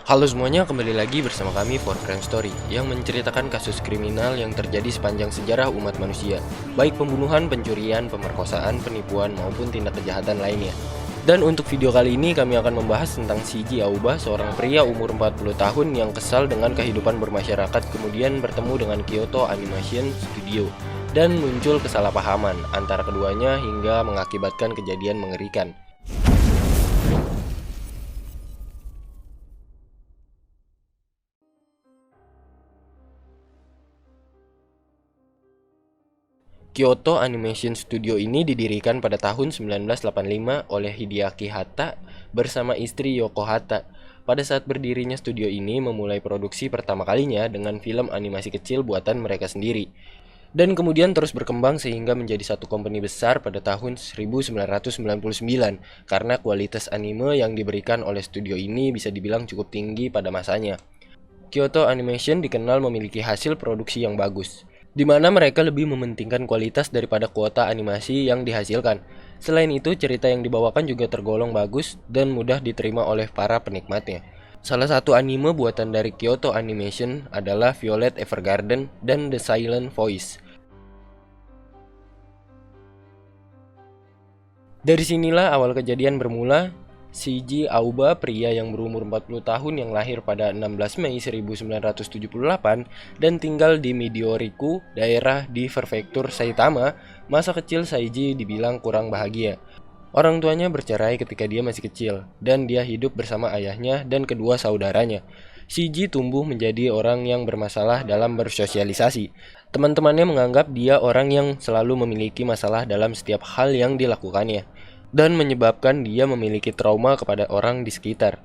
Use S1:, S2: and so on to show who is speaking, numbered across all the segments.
S1: Halo semuanya, kembali lagi bersama kami for Crime Story yang menceritakan kasus kriminal yang terjadi sepanjang sejarah umat manusia, baik pembunuhan, pencurian, pemerkosaan, penipuan, maupun tindak kejahatan lainnya. Dan untuk video kali ini kami akan membahas tentang Shiiji Aoba, seorang pria umur 40 tahun yang kesal dengan kehidupan bermasyarakat kemudian bertemu dengan Kyoto Animation Studio dan muncul kesalahpahaman antara keduanya hingga mengakibatkan kejadian mengerikan. Kyoto Animation Studio ini didirikan pada tahun 1985 oleh Hideaki Hata bersama istri Yoko Hata. Pada saat berdirinya studio ini memulai produksi pertama kalinya dengan film animasi kecil buatan mereka sendiri. Dan kemudian terus berkembang sehingga menjadi satu company besar pada tahun 1999 karena kualitas anime yang diberikan oleh studio ini bisa dibilang cukup tinggi pada masanya. Kyoto Animation dikenal memiliki hasil produksi yang bagus, di mana mereka lebih mementingkan kualitas daripada kuota animasi yang dihasilkan. Selain itu, cerita yang dibawakan juga tergolong bagus dan mudah diterima oleh para penikmatnya. Salah satu anime buatan dari Kyoto Animation adalah Violet Evergarden dan The Silent Voice. Dari sinilah awal kejadian bermula. Shiiji Aoba, pria yang berumur 40 tahun yang lahir pada 16 Mei 1978 dan tinggal di Midoriku, daerah di prefektur Saitama. Masa kecil Shiiji dibilang kurang bahagia. Orang tuanya bercerai ketika dia masih kecil, dan dia hidup bersama ayahnya dan kedua saudaranya. Shiiji tumbuh menjadi orang yang bermasalah dalam bersosialisasi. Teman-temannya menganggap dia orang yang selalu memiliki masalah dalam setiap hal yang dilakukannya, dan menyebabkan dia memiliki trauma kepada orang di sekitar.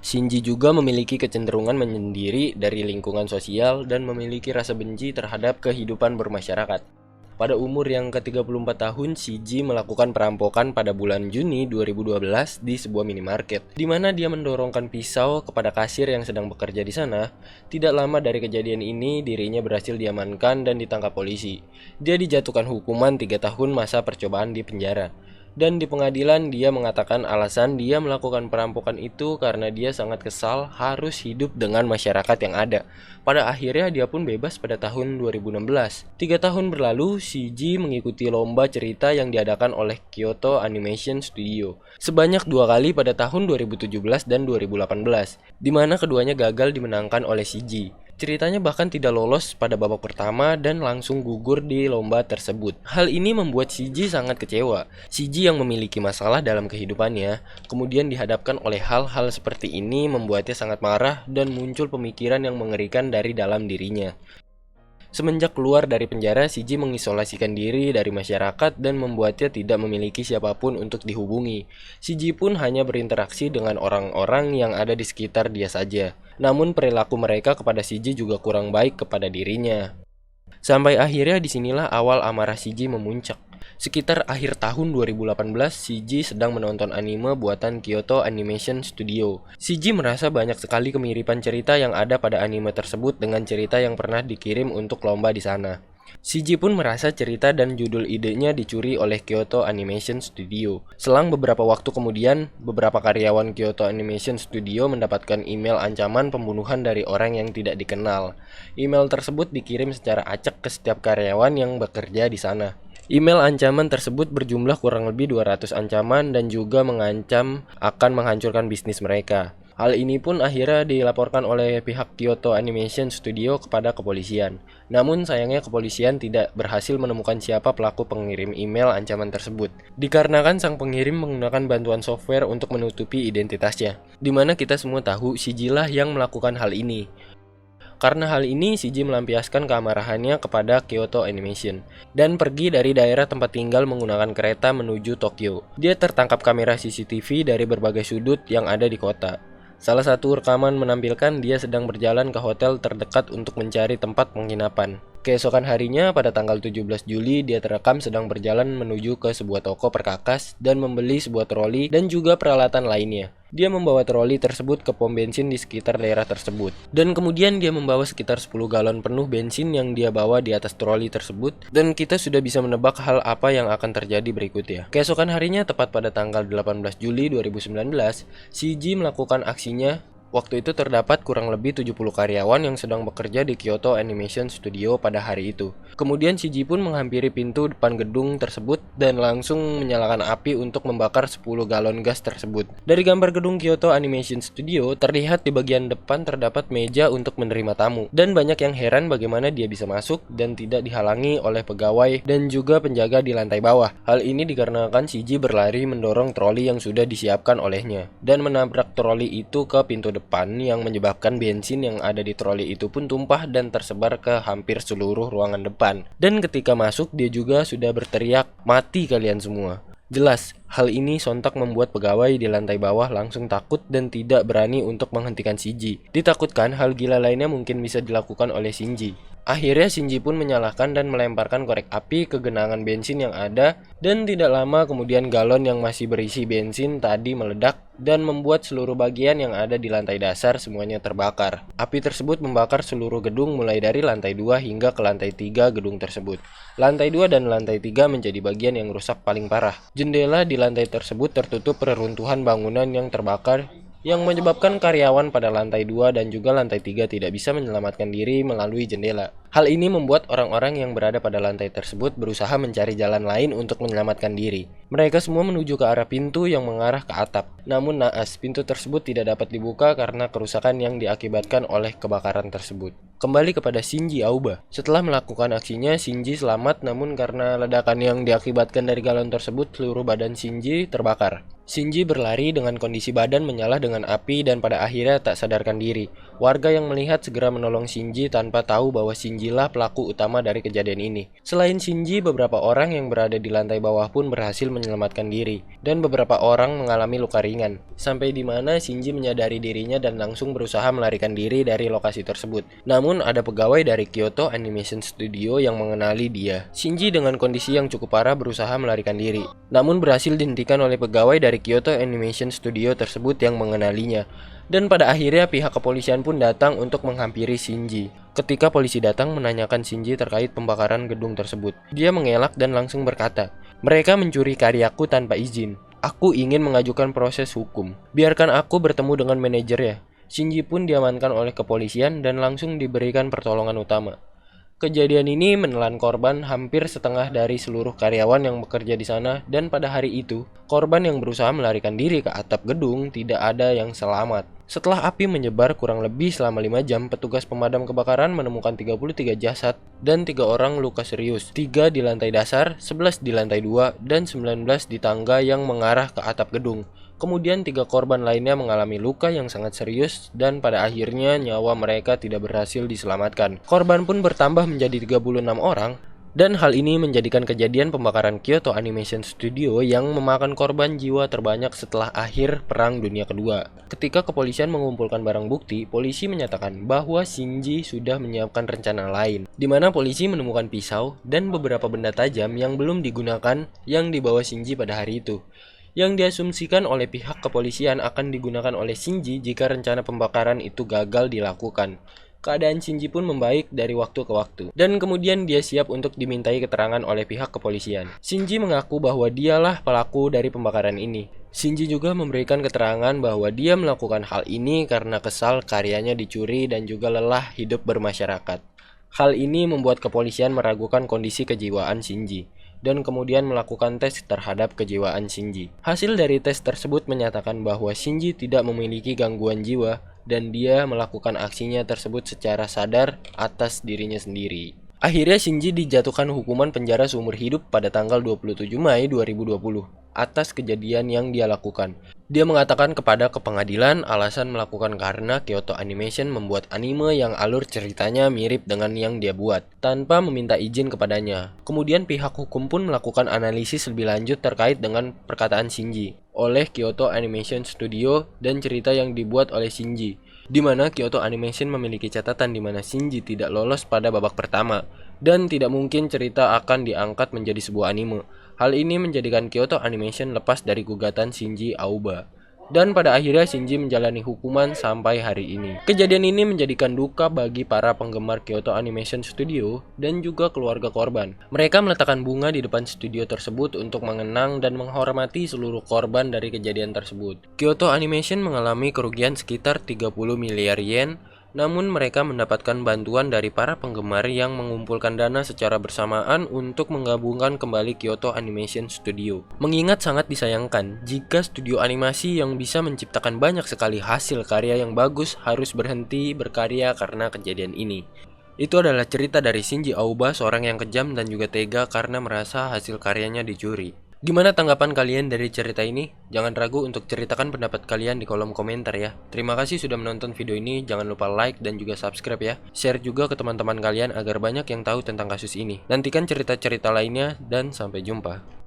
S1: Shinji juga memiliki kecenderungan menyendiri dari lingkungan sosial dan memiliki rasa benci terhadap kehidupan bermasyarakat. Pada umur yang ke-34 tahun, Shinji melakukan perampokan pada bulan Juni 2012 di sebuah minimarket, di mana dia mendorongkan pisau kepada kasir yang sedang bekerja di sana. Tidak lama dari kejadian ini, dirinya berhasil diamankan dan ditangkap polisi. Dia dijatuhkan hukuman 3 tahun masa percobaan di penjara. Dan di pengadilan dia mengatakan alasan dia melakukan perampokan itu karena dia sangat kesal harus hidup dengan masyarakat yang ada. Pada akhirnya dia pun bebas pada tahun 2016. 3 tahun berlalu, Shiiji mengikuti lomba cerita yang diadakan oleh Kyoto Animation Studio sebanyak 2 kali pada tahun 2017 dan 2018, di mana keduanya gagal dimenangkan oleh Shiiji. Ceritanya bahkan tidak lolos pada babak pertama dan langsung gugur di lomba tersebut. Hal ini membuat Shiiji sangat kecewa. Shiiji yang memiliki masalah dalam kehidupannya, kemudian dihadapkan oleh hal-hal seperti ini membuatnya sangat marah dan muncul pemikiran yang mengerikan dari dalam dirinya. Semenjak keluar dari penjara, Shiiji mengisolasikan diri dari masyarakat dan membuatnya tidak memiliki siapapun untuk dihubungi. Shiiji pun hanya berinteraksi dengan orang-orang yang ada di sekitar dia saja. Namun perilaku mereka kepada Shiiji juga kurang baik kepada dirinya. Sampai akhirnya disinilah awal amarah Shiiji memuncak. Sekitar akhir tahun 2018, Shiiji sedang menonton anime buatan Kyoto Animation Studio. Shiiji merasa banyak sekali kemiripan cerita yang ada pada anime tersebut dengan cerita yang pernah dikirim untuk lomba di sana. Shiiji pun merasa cerita dan judul idenya dicuri oleh Kyoto Animation Studio. Selang beberapa waktu kemudian, beberapa karyawan Kyoto Animation Studio mendapatkan email ancaman pembunuhan dari orang yang tidak dikenal. Email tersebut dikirim secara acak ke setiap karyawan yang bekerja di sana. Email ancaman tersebut berjumlah kurang lebih 200 ancaman dan juga mengancam akan menghancurkan bisnis mereka. Hal ini pun akhirnya dilaporkan oleh pihak Kyoto Animation Studio kepada kepolisian. Namun sayangnya kepolisian tidak berhasil menemukan siapa pelaku pengirim email ancaman tersebut, dikarenakan sang pengirim menggunakan bantuan software untuk menutupi identitasnya. Dimana kita semua tahu Shiiji lah yang melakukan hal ini. Karena hal ini, Shiiji melampiaskan keamarahannya kepada Kyoto Animation dan pergi dari daerah tempat tinggal menggunakan kereta menuju Tokyo. Dia tertangkap kamera CCTV dari berbagai sudut yang ada di kota. Salah satu rekaman menampilkan dia sedang berjalan ke hotel terdekat untuk mencari tempat penginapan. Keesokan harinya, pada tanggal 17 Juli, dia terekam sedang berjalan menuju ke sebuah toko perkakas dan membeli sebuah troli dan juga peralatan lainnya. Dia membawa troli tersebut ke pom bensin di sekitar daerah tersebut. Dan kemudian dia membawa sekitar 10 galon penuh bensin yang dia bawa di atas troli tersebut. Dan kita sudah bisa menebak hal apa yang akan terjadi berikutnya. Keesokan harinya, tepat pada tanggal 18 Juli 2019, Shiiji melakukan aksinya Waktu itu terdapat kurang lebih 70 karyawan yang sedang bekerja di Kyoto Animation Studio pada hari itu. Kemudian Shiji pun menghampiri pintu depan gedung tersebut dan langsung menyalakan api untuk membakar 10 galon gas tersebut. Dari gambar gedung Kyoto Animation Studio, terlihat di bagian depan terdapat meja untuk menerima tamu. Dan banyak yang heran bagaimana dia bisa masuk dan tidak dihalangi oleh pegawai dan juga penjaga di lantai bawah. Hal ini dikarenakan Shiji berlari mendorong troli yang sudah disiapkan olehnya dan menabrak troli itu ke pintu depan yang menyebabkan bensin yang ada di troli itu pun tumpah dan tersebar ke hampir seluruh ruangan depan. Dan ketika masuk dia juga sudah berteriak, "Mati kalian semua." Jelas, hal ini sontak membuat pegawai di lantai bawah langsung takut dan tidak berani untuk menghentikan Shiji. Ditakutkan hal gila lainnya mungkin bisa dilakukan oleh Shinji. Akhirnya Shinji pun menyalakan dan melemparkan korek api ke genangan bensin yang ada, dan tidak lama kemudian galon yang masih berisi bensin tadi meledak dan membuat seluruh bagian yang ada di lantai dasar semuanya terbakar. Api tersebut membakar seluruh gedung mulai dari lantai 2 hingga ke lantai 3 gedung tersebut. Lantai 2 dan lantai 3 menjadi bagian yang rusak paling parah. Jendela di lantai tersebut tertutup reruntuhan bangunan yang terbakar, yang menyebabkan karyawan pada lantai 2 dan juga lantai 3 tidak bisa menyelamatkan diri melalui jendela. Hal ini membuat orang-orang yang berada pada lantai tersebut berusaha mencari jalan lain untuk menyelamatkan diri. Mereka semua menuju ke arah pintu yang mengarah ke atap. Namun naas, pintu tersebut tidak dapat dibuka karena kerusakan yang diakibatkan oleh kebakaran tersebut. Kembali kepada Shinji Aoba. Setelah melakukan aksinya, Shinji selamat, namun karena ledakan yang diakibatkan dari galon tersebut, seluruh badan Shinji terbakar. Shinji berlari dengan kondisi badan menyala dengan api dan pada akhirnya tak sadarkan diri. Warga yang melihat segera menolong Shinji tanpa tahu bahwa Shinji lah pelaku utama dari kejadian ini. Selain Shinji, beberapa orang yang berada di lantai bawah pun berhasil menyelamatkan diri, dan beberapa orang mengalami luka ringan. Sampai di mana Shinji menyadari dirinya dan langsung berusaha melarikan diri dari lokasi tersebut. Namun ada pegawai dari Kyoto Animation Studio yang mengenali dia. Shinji dengan kondisi yang cukup parah berusaha melarikan diri, namun berhasil dihentikan oleh pegawai dari Kyoto Animation Studio tersebut yang mengenalinya. Dan pada akhirnya pihak kepolisian pun datang untuk menghampiri Shinji. Ketika polisi datang menanyakan Shinji terkait pembakaran gedung tersebut, dia mengelak dan langsung berkata, "Mereka mencuri karyaku tanpa izin. Aku ingin mengajukan proses hukum. Biarkan aku bertemu dengan manajernya." Shinji pun diamankan oleh kepolisian dan langsung diberikan pertolongan utama. Kejadian ini menelan korban hampir setengah dari seluruh karyawan yang bekerja di sana, dan pada hari itu, korban yang berusaha melarikan diri ke atap gedung tidak ada yang selamat. Setelah api menyebar kurang lebih selama 5 jam, petugas pemadam kebakaran menemukan 33 jasad dan 3 orang luka serius. 3 di lantai dasar, 11 di lantai 2, dan 19 di tangga yang mengarah ke atap gedung. Kemudian 3 korban lainnya mengalami luka yang sangat serius dan pada akhirnya nyawa mereka tidak berhasil diselamatkan. Korban pun bertambah menjadi 36 orang. Dan hal ini menjadikan kejadian pembakaran Kyoto Animation Studio yang memakan korban jiwa terbanyak setelah akhir Perang Dunia Kedua. Ketika kepolisian mengumpulkan barang bukti, polisi menyatakan bahwa Shinji sudah menyiapkan rencana lain, di mana polisi menemukan pisau dan beberapa benda tajam yang belum digunakan yang dibawa Shinji pada hari itu, yang diasumsikan oleh pihak kepolisian akan digunakan oleh Shinji jika rencana pembakaran itu gagal dilakukan. Keadaan Shinji pun membaik dari waktu ke waktu, dan kemudian dia siap untuk dimintai keterangan oleh pihak kepolisian. Shinji mengaku bahwa dialah pelaku dari pembakaran ini. Shinji juga memberikan keterangan bahwa dia melakukan hal ini karena kesal karyanya dicuri dan juga lelah hidup bermasyarakat. Hal ini membuat kepolisian meragukan kondisi kejiwaan Shinji, dan kemudian melakukan tes terhadap kejiwaan Shinji. Hasil dari tes tersebut menyatakan bahwa Shinji tidak memiliki gangguan jiwa dan dia melakukan aksinya tersebut secara sadar atas dirinya sendiri. Akhirnya Shinji dijatuhkan hukuman penjara seumur hidup pada tanggal 27 Mei 2020 atas kejadian yang dia lakukan. Dia mengatakan kepada pengadilan alasan melakukan karena Kyoto Animation membuat anime yang alur ceritanya mirip dengan yang dia buat, tanpa meminta izin kepadanya. Kemudian pihak hukum pun melakukan analisis lebih lanjut terkait dengan perkataan Shinji oleh Kyoto Animation Studio dan cerita yang dibuat oleh Shinji, di mana Kyoto Animation memiliki catatan di mana Shinji tidak lolos pada babak pertama, dan tidak mungkin cerita akan diangkat menjadi sebuah anime. Hal ini menjadikan Kyoto Animation lepas dari gugatan Shinji Aoba. Dan pada akhirnya Shinji menjalani hukuman sampai hari ini. Kejadian ini menjadikan duka bagi para penggemar Kyoto Animation Studio dan juga keluarga korban. Mereka meletakkan bunga di depan studio tersebut untuk mengenang dan menghormati seluruh korban dari kejadian tersebut. Kyoto Animation mengalami kerugian sekitar 30 miliar yen, namun mereka mendapatkan bantuan dari para penggemar yang mengumpulkan dana secara bersamaan untuk menggabungkan kembali Kyoto Animation Studio. Mengingat sangat disayangkan jika studio animasi yang bisa menciptakan banyak sekali hasil karya yang bagus harus berhenti berkarya karena kejadian ini. Itu adalah cerita dari Shinji Aoba, seorang yang kejam dan juga tega karena merasa hasil karyanya dicuri. Gimana tanggapan kalian dari cerita ini? Jangan ragu untuk ceritakan pendapat kalian di kolom komentar ya. Terima kasih sudah menonton video ini, jangan lupa like dan juga subscribe ya. Share juga ke teman-teman kalian agar banyak yang tahu tentang kasus ini. Nantikan cerita-cerita lainnya dan sampai jumpa.